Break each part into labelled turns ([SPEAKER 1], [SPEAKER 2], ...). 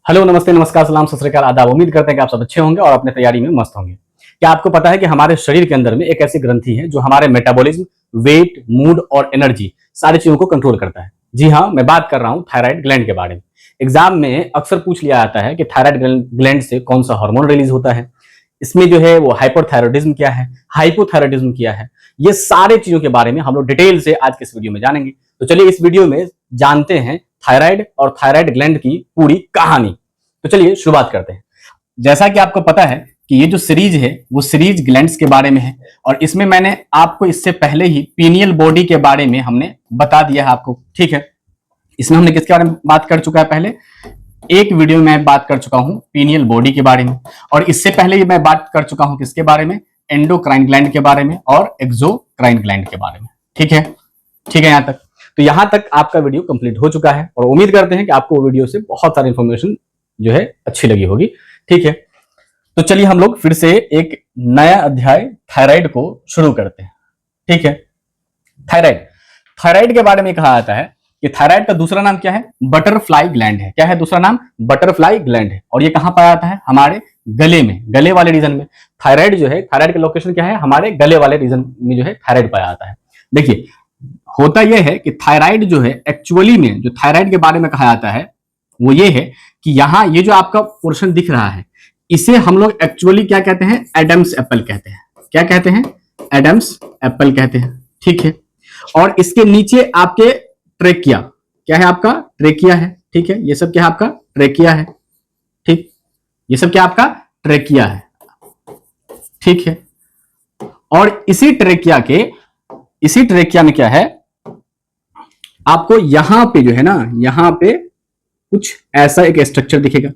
[SPEAKER 1] Hello, नमस्ते, नमस्कार, सलाम, सत श्री अकाल, आदाब। उम्मीद करते हैं कि आप सब अच्छे होंगे और अपने तैयारी में मस्त होंगे। क्या आपको पता है कि हमारे शरीर के अंदर में एक ऐसी ग्रंथि है जो हमारे मेटाबॉलिज्म, वेट, मूड और एनर्जी सारी चीजों को कंट्रोल करता है। जी हाँ, मैं बात कर रहा हूँ थायराइड ग्लैंड के बारे में। एग्जाम में अक्सर पूछ लिया जाता है कि थायराइड ग्लैंड से कौन सा हार्मोन रिलीज होता है, इसमें जो है वो हाइपरथायरॉयडिज्म क्या है, हाइपोथायरॉयडिज्म क्या है। ये सारे चीजों के बारे में हम लोग डिटेल से आज के इस वीडियो में जानेंगे। तो चलिए इस वीडियो में जानते हैं थायराइड और थायराइड ग्लैंड की पूरी कहानी। तो चलिए शुरुआत करते हैं। जैसा कि आपको पता है कि ये जो सीरीज है वो सीरीज ग्लैंड्स के बारे में है और इसमें मैंने आपको इससे पहले ही पीनियल बॉडी के बारे में हमने बता दिया है आपको, ठीक है। इसमें हमने किसके बारे में बात कर चुका है, पहले एक वीडियो में मैं बात कर चुका हूं पीनियल बॉडी के बारे में, और इससे पहले मैं बात कर चुका हूं किसके बारे में, एंडोक्राइन ग्लैंड के बारे में और एक्सोक्राइन ग्लैंड के बारे में। ठीक है, ठीक है। यहां तक तो यहां तक आपका वीडियो कंप्लीट हो चुका है और उम्मीद करते हैं कि आपको वो वीडियो से बहुत सारी इंफॉर्मेशन जो है अच्छी लगी होगी। ठीक है, तो चलिए हम लोग फिर से एक नया अध्याय थायराइड को शुरू करते हैं। ठीक है, थायराइड थायराइड के बारे में कहा जाता है कि थायराइड का दूसरा नाम क्या है, बटरफ्लाई ग्लैंड है। क्या है दूसरा नाम, बटरफ्लाई ग्लैंड है। और ये कहां पाया जाता है, हमारे गले में, गले वाले रीजन में। थायराइड जो है, थायराइड का लोकेशन क्या है, हमारे गले वाले रीजन में जो है थायराइड पाया जाता है। देखिए होता यह है कि थायराइड जो है एक्चुअली में, जो थायराइड के बारे में कहा जाता है वो ये है कि यहां ये जो आपका पोर्शन दिख रहा है इसे हम लोग एक्चुअली क्या कहते हैं, एडम्स एप्पल कहते हैं। क्या कहते हैं, एडम्स एप्पल कहते हैं। ठीक है, और इसके नीचे आपके ट्रेकिया, क्या है आपका, ट्रेकिया है। ठीक है, ये सब क्या है आपका, ट्रेकिया है। ठीक, ये सब क्या आपका, ट्रेकिया है। ठीक है, और इसी ट्रेकिया में क्या है, आपको यहां पे जो है ना, यहां पे कुछ ऐसा एक स्ट्रक्चर दिखेगा।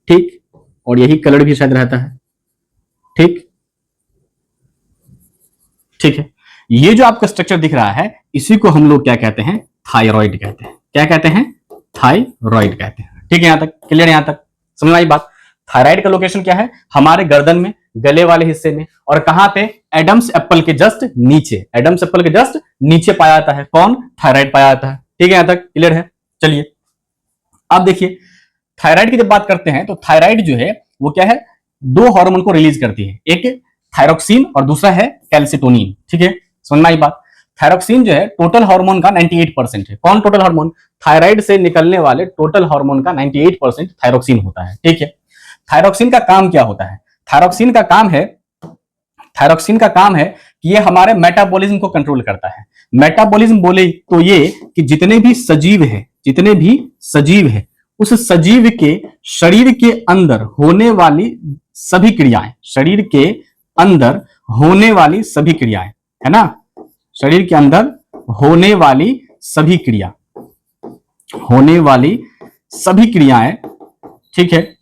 [SPEAKER 1] ठीक, और यही कलर भी शायद रहता है। ठीक, ठीक है, ये जो आपका स्ट्रक्चर दिख रहा है इसी को हम लोग क्या कहते हैं, थायराइड कहते हैं। क्या कहते हैं, थायराइड कहते हैं। ठीक है, यहां तक क्लियर, यहां तक समझ आई बात। थायराइड का लोकेशन क्या है, हमारे गर्दन में, गले वाले हिस्से में, और कहां पे, एडम्स एप्पल के जस्ट नीचे, एडम्स एप्पल के जस्ट नीचे पाया जाता है। कौन, थायराइड पाया जाता है। ठीक है, यहां तक क्लियर है। चलिए अब देखिए थायराइड की जब बात करते हैं तो थायराइड जो है वो क्या है, दो हार्मोन को रिलीज करती है, एक थायरोक्सिन और दूसरा है कैल्सिटोनिन। ठीक है, समझ में आई बात। थायरोक्सिन जो है टोटल हार्मोन का 98% है। कौन टोटल हार्मोन, थायराइड से निकलने वाले टोटल हार्मोन का 98% थायरोक्सिन होता है। ठीक है, थायरोक्सिन का काम क्या होता है, थायरोक्सिन का काम है कि ये हमारे मेटाबॉलिज्म को कंट्रोल करता है। मेटाबॉलिज्म बोले तो ये कि जितने भी सजीव है उस सजीव के शरीर के अंदर होने वाली सभी क्रियाएं, शरीर के अंदर होने वाली सभी क्रियाएं, है ना, शरीर के अंदर होने वाली सभी क्रियाएं, ठीक है,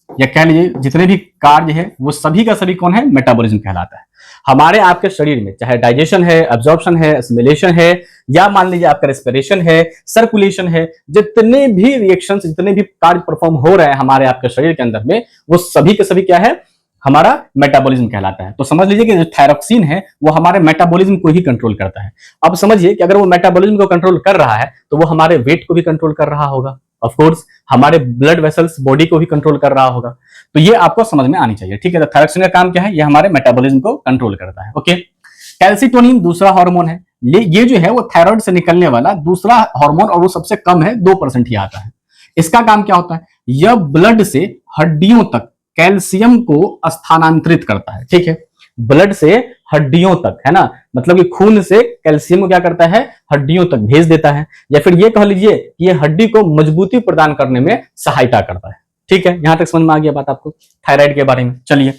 [SPEAKER 1] या कह लीजिए जितने भी कार्य है वो सभी का सभी कौन है, मेटाबॉलिज्म कहलाता है। हमारे आपके शरीर में चाहे डाइजेशन है, एब्जॉर्प्शन है, एसिमिलेशन है, या मान लीजिए आपका रेस्पिरेशन है, सर्कुलेशन है, जितने भी रिएक्शंस, जितने भी कार्य परफॉर्म हो रहे हैं हमारे आपके शरीर के अंदर में, वो सभी के सभी क्या है, हमारा मेटाबॉलिज्म कहलाता है। तो समझ लीजिए कि जो थायरोक्सिन है वो हमारे मेटाबॉलिज्म को ही कंट्रोल करता है। अब समझिए कि अगर वो मेटाबॉलिज्म को कंट्रोल कर रहा है तो वो हमारे वेट को भी कंट्रोल कर रहा होगा, ऑफ कोर्स हमारे ब्लड वेसल्स बॉडी को भी कंट्रोल कर रहा होगा। तो ये आपको समझ में आनी चाहिए। ठीक है, तो थायरोक्सिन का काम क्या है, ये हमारे मेटाबॉलिज्म को कंट्रोल करता है। ओके, कैल्सिटोनिन दूसरा हार्मोन है। ये जो है वो थायराइड से निकलने वाला दूसरा हार्मोन, और वो सबसे कम है, 2% ही आता है। इसका काम क्या होता है, यह ब्लड से हड्डियों तक कैल्शियम को स्थानांतरित करता है। ठीक है, ब्लड से हड्डियों तक, है ना, मतलब कि खून से कैल्शियम को क्या करता है, हड्डियों तक भेज देता है, या फिर ये कह लीजिए कि ये हड्डी को मजबूती प्रदान करने में सहायता करता है। ठीक है, यहां तक समझ में आ गया बात आपको थायराइड के बारे में। चलिए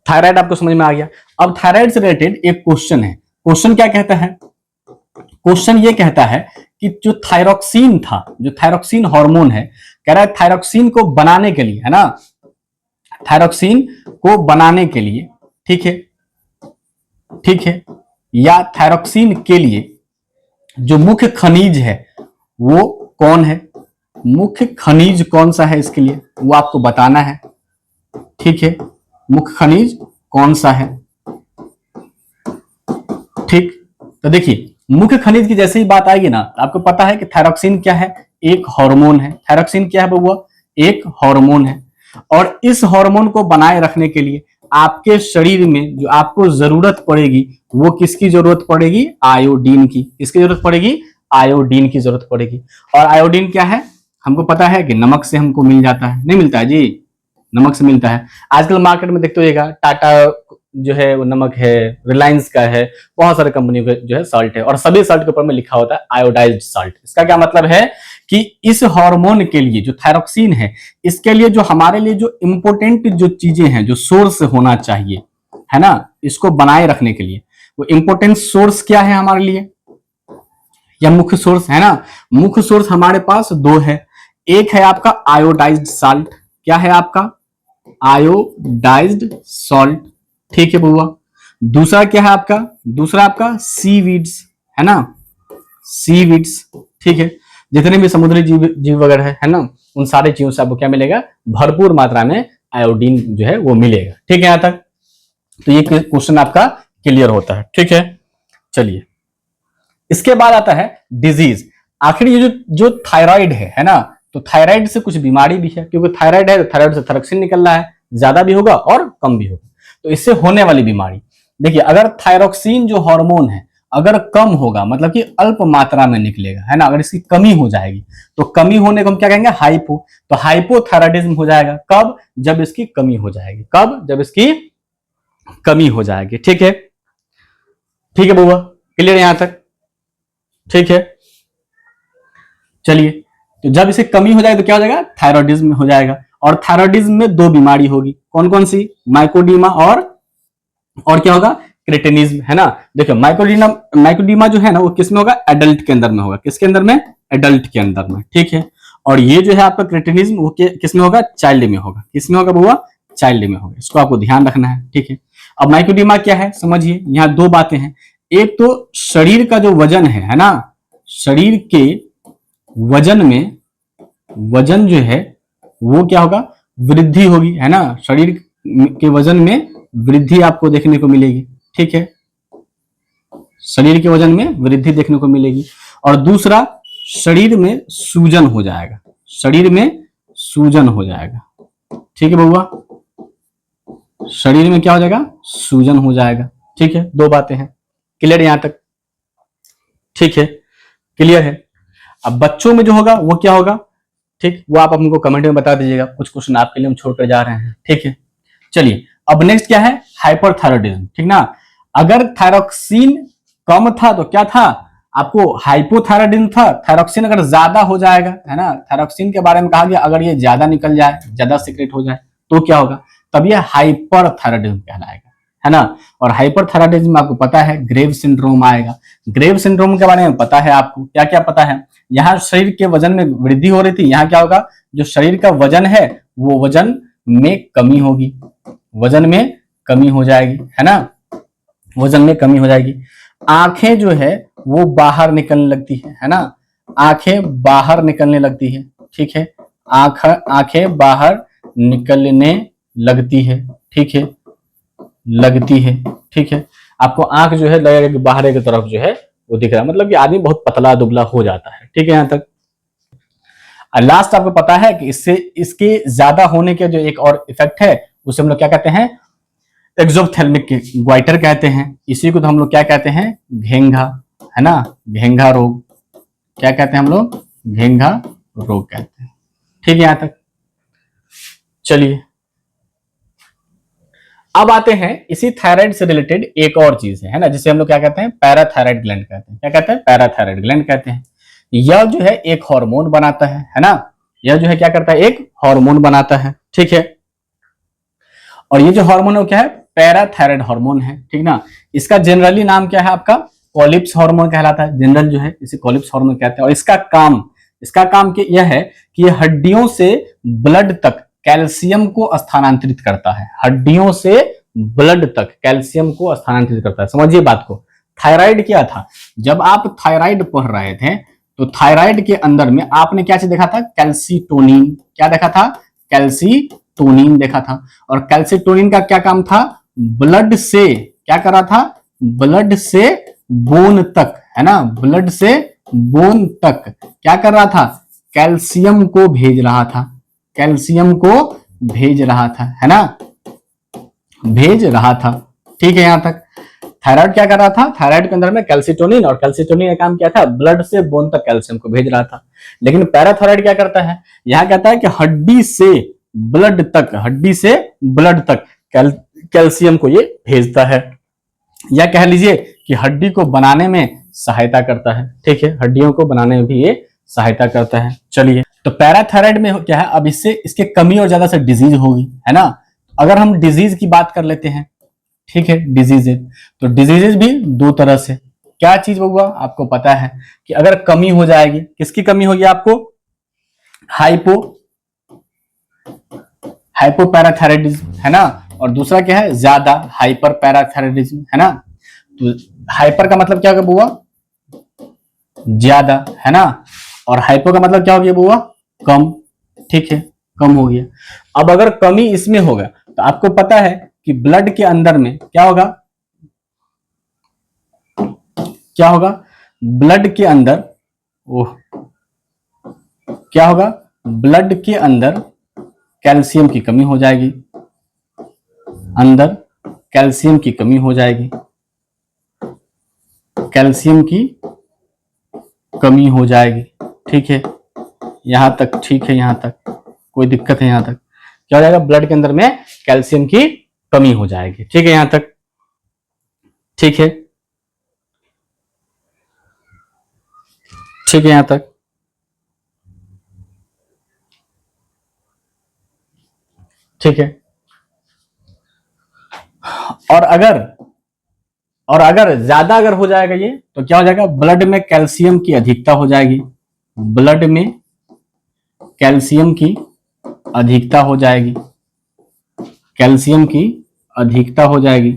[SPEAKER 1] थायराइड आपको समझ में आ गया। अब थायराइड से रिलेटेड एक क्वेश्चन है। क्वेश्चन क्या कहता है, क्वेश्चन ये कहता है कि जो थायरोक्सिन था, जो थायरोक्सिन हार्मोन है, कह रहा है थायरोक्सिन को बनाने के लिए, है ना, थायरोक्सिन को बनाने के लिए, ठीक है, या थायरोक्सिन के लिए जो मुख्य खनिज है वो कौन है, मुख्य खनिज कौन सा है इसके लिए वो आपको बताना है। ठीक है, मुख्य खनिज कौन सा है। ठीक, तो देखिए मुख्य खनिज की जैसे ही बात आएगी ना, आपको पता है कि थायरोक्सिन क्या है, एक हार्मोन है। थायरॉक्सिन क्या है बबुआ? एक हार्मोन है। और इस हार्मोन को बनाए रखने के लिए आपके शरीर में जो आपको जरूरत पड़ेगी वो किसकी जरूरत पड़ेगी? आयोडीन की। किसकी जरूरत पड़ेगी? आयोडीन की जरूरत पड़ेगी। और आयोडीन क्या है? हमको पता है कि नमक से हमको मिल जाता है। नहीं मिलता है जी? नमक से मिलता है। आजकल मार्केट में देखते होइएगा, टाटा जो है वो नमक है, रिलायंस का है, बहुत सारे कंपनियों का जो है सॉल्ट है, और सभी सॉल्ट के ऊपर में लिखा होता है आयोडाइज्ड सॉल्ट। इसका क्या मतलब है कि इस हार्मोन के लिए जो थायरॉक्सिन है, इसके लिए जो हमारे लिए जो इंपोर्टेंट जो चीजें हैं, जो सोर्स होना चाहिए, है ना, इसको बनाए रखने के लिए, वो इंपोर्टेंट सोर्स क्या है हमारे लिए, या मुख्य सोर्स है ना? मुख्य सोर्स हमारे पास दो है। एक है आपका आयोडाइज्ड सॉल्ट। क्या है आपका? Iodised salt. ठीक है बुआ। दूसरा क्या है आपका? दूसरा आपका सीवीड्स, है ना, सीवीड्स। ठीक है, जितने भी समुद्री जीव जीव वगैरह है ना, उन सारे चीजों से आपको क्या मिलेगा? भरपूर मात्रा में आयोडीन जो है वो मिलेगा। ठीक है, यहां तक तो ये क्वेश्चन आपका क्लियर होता है। ठीक है, चलिए इसके बाद आता है डिजीज। आखिर ये जो थायराइड है ना, तो थायराइड से कुछ बीमारी भी है, क्योंकि थायराइड है तो थायराइड से थायरॉक्सिन निकल रहा है, ज्यादा भी होगा और कम भी होगा। तो इससे होने वाली बीमारी, देखिए, अगर थायरॉक्सिन जो हार्मोन है अगर कम होगा, मतलब कि अल्प मात्रा में निकलेगा, है ना, अगर इसकी कमी हो जाएगी तो कमी होने को हम क्या कहेंगे? हाइपो। तो हाइपोथायराइडिज्म हो जाएगा। कब? जब इसकी कमी हो जाएगी। कब? जब इसकी कमी हो जाएगी। ठीक है, ठीक है बुआ, क्लियर यहां तक? ठीक है, चलिए, तो जब इसे कमी हो जाएगी तो क्या हो जाएगा? थायरॉइडिज्म हो जाएगा। और थायरॉइडिज्म में दो बीमारी होगी, कौन कौन सी? माइकोडीमा और क्या होगा? क्रेटिनिज्म, है ना। देखो, माइकोडीमा जो है ना, वो किस में होगा? एडल्ट के अंदर में होगा। किसके अंदर में? एडल्ट के अंदर में। ठीक है, और ये जो है आपका क्रेटिनिज्म, वो किस में होगा? चाइल्ड में होगा। किस में होगा बुआ? चाइल्ड में होगा। इसको आपको ध्यान रखना है। ठीक है, अब माइकोडीमा क्या है समझिए। यहाँ दो बातें हैं। एक तो शरीर का जो वजन है ना, शरीर के वजन में, वजन जो है वो क्या होगा? वृद्धि होगी, है ना। शरीर के वजन में वृद्धि आपको देखने को मिलेगी। ठीक है, शरीर के वजन में वृद्धि देखने को मिलेगी। और दूसरा, शरीर में सूजन हो जाएगा। शरीर में सूजन हो जाएगा। ठीक है बउआ, शरीर में क्या हो जाएगा? सूजन हो जाएगा। ठीक है, दो बातें हैं। क्लियर यहां तक? ठीक है, क्लियर है। अब बच्चों में जो होगा वो क्या होगा? ठीक, वो आप हमको कमेंट में बता दीजिएगा। कुछ क्वेश्चन आपके लिए हम छोड़कर जा रहे हैं। ठीक है, चलिए, अब नेक्स्ट क्या है? हाइपरथायरॉइडिज्म। ठीक ना, अगर थायरॉक्सिन कम था तो क्या था? आपको हाइपोथायरॉइडिज्म था। थायरॉक्सिन अगर ज्यादा हो जाएगा, है ना, थायरॉक्सिन के बारे में कहा गया अगर ये ज्यादा निकल जाए, ज्यादा सीक्रेट हो जाए तो क्या होगा? तब ये हाइपरथायरॉइडिज्म कहलाएगा, है ना। और हाइपरथायरॉइडिज्म में आपको पता है ग्रेव सिंड्रोम आएगा। ग्रेव सिंड्रोम के बारे में पता है आपको? क्या क्या पता है? यहाँ शरीर के वजन में वृद्धि हो रही थी, यहाँ क्या होगा? जो शरीर का वजन है वो वजन में कमी होगी, वजन में कमी हो जाएगी, है ना, वजन में कमी हो जाएगी। आंखें जो है वो बाहर निकलने लगती है ना, आंखें बाहर निकलने लगती है। ठीक है, आंखें बाहर निकलने लगती है। ठीक है, लगती है। ठीक है, आपको आंख जो है लगेगा कि बाहर की तरफ जो है वो दिख रहा है, मतलब कि आदमी बहुत पतला दुबला हो जाता है। ठीक है, यहां तक। लास्ट आपको पता है कि इससे इसके ज्यादा होने के जो एक और इफेक्ट है उसे हम लोग क्या कहते हैं? एक्सोप्थेल्मिक ग्वाइटर कहते हैं। इसी को तो हम लोग क्या कहते हैं? घेंघा, है ना, घेंघा रोग। क्या कहते हैं हम लोग? घेंघा रोग कहते हैं। ठीक है, यहां तक। चलिए, अब आते हैं इसी थायराइड से रिलेटेड एक और चीज है ना, जिसे हम लोग क्या कहते हैं? पैराथायराइड ग्लैंड कहते हैं। क्या कहते हैं? पैराथायराइड ग्लैंड कहते हैं। यह जो है एक हार्मोन बनाता है ना, यह जो है क्या करता है? एक हार्मोन बनाता है। ठीक है, और ये जो हार्मोन है वो क्या है? पैराथायराइड हार्मोन है। ठीक ना, इसका जनरली नाम क्या है आपका? कोलिप्स हार्मोन कहलाता है। जनरल जो है इसे कोलिप्स हार्मोन कहते हैं। और इसका काम यह है कि ये हड्डियों से ब्लड तक कैल्शियम को स्थानांतरित करता है। हड्डियों से ब्लड तक कैल्शियम को स्थानांतरित करता है। समझिए बात को। थायराइड क्या था? जब आप थायराइड पढ़ रहे थे तो थायराइड के अंदर में आपने क्या चीज देखा था? कैल्सीटोनिन। क्या देखा था? कैल्सीटोनिन देखा था। और कैल्सीटोनिन का क्या काम था? ब्लड से क्या कर रहा था? ब्लड से बोन तक, है ना, ब्लड से बोन तक क्या कर रहा था? कैल्शियम को भेज रहा था, कैल्शियम को भेज रहा था, है ना, भेज रहा था। ठीक है, यहां तक। थायराइड क्या कर रहा था, थायराइड के अंदर में कैल्सिटोनिन, और कैल्सिटोनिन का काम क्या था, ब्लड से बोन तक कैल्शियम को भेज रहा था। लेकिन पैराथायराइड क्या करता है, यहां कहता है कि हड्डी से ब्लड तक, हड्डी से ब्लड तक कैल्शियम को ये भेजता है, या कह लीजिए कि हड्डी को बनाने में सहायता करता है। ठीक है, हड्डियों को बनाने में भी ये सहायता करता है। चलिए, तो पैराथायराइड में क्या है, अब इससे इसके कमी और ज्यादा से डिजीज होगी, है ना। अगर हम डिजीज की बात कर लेते हैं, ठीक है, डिजीजेज, तो डिजीजेज भी दो तरह से। क्या चीज होगा, आपको पता है कि अगर कमी हो जाएगी, किसकी कमी होगी आपको, हाइपोपैराथायराइडिज्म, है ना, और दूसरा क्या है, ज्यादा हाइपर पैराथायराइडिज्म, है ना। तो हाइपर का मतलब क्या होगा बुआ, ज्यादा, है ना, और हाइपो का मतलब क्या हो गया बुआ, कम। ठीक है, कम हो गया। अब अगर कमी इसमें होगा तो आपको पता है कि ब्लड के अंदर में क्या होगा, क्या होगा, ब्लड के अंदर, ओह, क्या होगा, ब्लड के अंदर कैल्शियम की कमी हो जाएगी, अंदर कैल्शियम की कमी हो जाएगी, कैल्शियम की कमी हो जाएगी। ठीक है, यहां तक ठीक है, यहां तक कोई दिक्कत है, यहां तक क्या हो जाएगा, ब्लड के अंदर में कैल्शियम की कमी हो जाएगी। ठीक है, यहां तक ठीक है, ठीक है, यहां तक ठीक है। और अगर ज्यादा अगर हो जाएगा ये, तो क्या हो जाएगा, ब्लड में कैल्शियम की अधिकता हो जाएगी, ब्लड में कैल्शियम की अधिकता हो जाएगी, कैल्शियम की अधिकता हो जाएगी,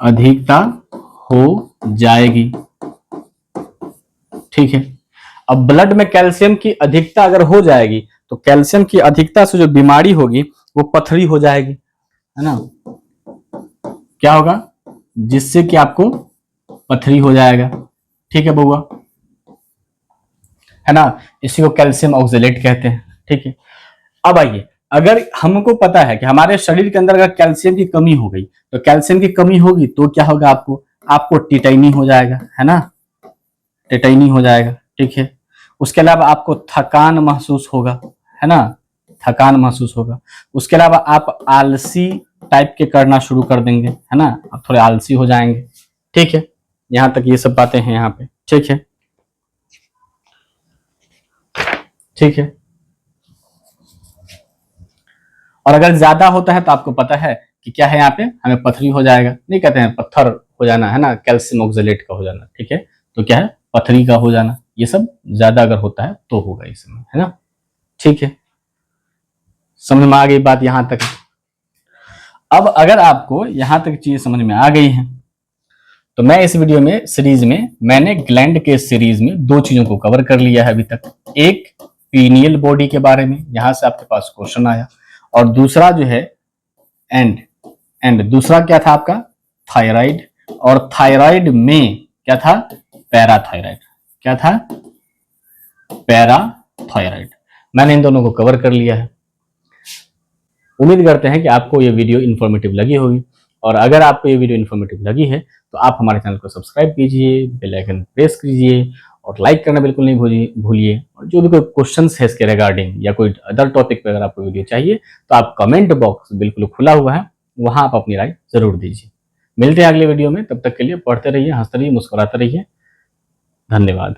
[SPEAKER 1] अधिकता हो जाएगी। ठीक है, अब ब्लड में कैल्शियम की अधिकता अगर हो जाएगी तो कैल्शियम की अधिकता से जो बीमारी होगी वो पथरी हो जाएगी, है ना, क्या होगा, जिससे कि आपको पथरी हो जाएगा। ठीक है बउआ, है ना, इसी को कैल्शियम ऑक्सलेट कहते हैं। ठीक है, अब आइए, अगर हमको पता है कि हमारे शरीर के अंदर अगर कैल्शियम की कमी हो गई, तो कैल्शियम की कमी होगी तो क्या होगा, आपको टिटाइनी हो जाएगा, है ना, टिटाइनी हो जाएगा। ठीक है, उसके अलावा आपको थकान महसूस होगा, है ना, थकान महसूस होगा। उसके अलावा आप आलसी टाइप के करना शुरू कर देंगे, है ना, आप थोड़े आलसी हो जाएंगे। ठीक है, यहां तक ये सब बातें हैं यहाँ पे। ठीक है, ठीक है, और अगर ज्यादा होता है तो आपको पता है कि क्या है, यहाँ पे हमें पथरी हो जाएगा, नहीं कहते हैं पत्थर हो जाना, है ना, कैल्शियम ऑक्सलेट का हो जाना। ठीक है, तो क्या है, पथरी का हो जाना, ये सब ज्यादा अगर होता है तो होगा इसमें, है ना। ठीक है, समझ में आ गई बात यहां तक। अब अगर आपको यहां तक चीजें समझ में आ गई हैं, तो मैं इस वीडियो में सीरीज में मैंने ग्लैंड के सीरीज में दो चीजों को कवर कर लिया है अभी तक। एक पीनियल बॉडी के बारे में, यहां से आपके पास क्वेश्चन आया, और दूसरा जो है एंड दूसरा क्या था आपका, थायराइड, और थायराइड में क्या था, पैराथायराइड। क्या था, पैराथायराइड। मैंने इन दोनों को कवर कर लिया है। उम्मीद करते हैं कि आपको ये वीडियो इन्फॉर्मेटिव लगी होगी, और अगर आपको ये वीडियो इन्फॉर्मेटिव लगी है तो आप हमारे चैनल को सब्सक्राइब कीजिए, बेल आइकन प्रेस कीजिए, और लाइक करना बिल्कुल नहीं भूलिए। और जो भी कोई क्वेश्चन है इसके रिगार्डिंग, या कोई अदर टॉपिक पे अगर आपको वीडियो चाहिए तो आप कमेंट बॉक्स बिल्कुल खुला हुआ है, वहां आप अपनी राय जरूर दीजिए। मिलते हैं अगले वीडियो में, तब तक के लिए पढ़ते रहिए, हंसते रहिए, मुस्कुराते रहिए। धन्यवाद।